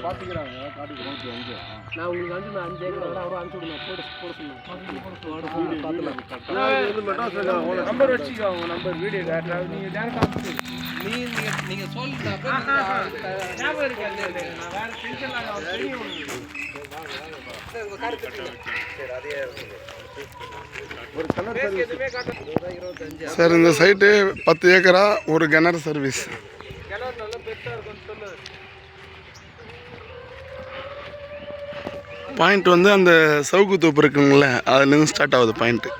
பார்த்துக்கிறாங்க காட்டுக்கு நான் உங்களுக்கு வந்து நான் 5 ஏக்கர் அவரும் அனுப்பிச்சு விடுங்க போட சொன்னேன் நம்பர் வச்சுக்கோ அவங்க நம்பர் வீடியோ நீங்கள் டேரக்டாக நீங்கள் சொல்லுங்க ஞாபகம் இருக்காது நான் வேறு டென்ஷன் தெரியும் சார் இந்த சைட்டு 10 ஏக்கரா ஒரு கிணறு சர்வீஸ். பாயிண்ட் வந்து அந்த சவுக்கு தோப்பு இருக்குங்கள அதுலேருந்து ஸ்டார்ட் ஆகுது பாயிண்ட்டு.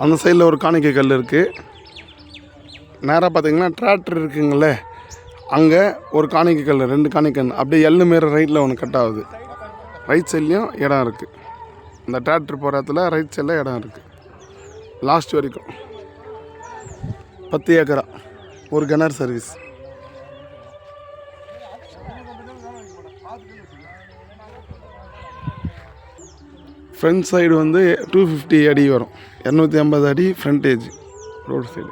அந்த சைடில் ஒரு காணிக்கை கல் இருக்குது. நேராக பார்த்தீங்கன்னா டிராக்டர் இருக்குங்களே அங்கே ஒரு காணிக்கை கல் 2 காணிக்கை அப்படியே எள்ளு மாரி ரைட்டில் ஒன்று கட் ஆகுது. ரைட் சைட்லேயும் இடம் இருக்குது. இந்த டிராக்டர் போகிற இடத்துல ரைட் சைடில் இடம் இருக்குது. லாஸ்ட் வரைக்கும் 10 ஏக்கரா ஒரு கிணறு சர்வீஸ். ஃப்ரண்ட் சைடு வந்து 250 அடி வரும். 250 அடி ஃப்ரண்டேஜ் ரோடு சைடு.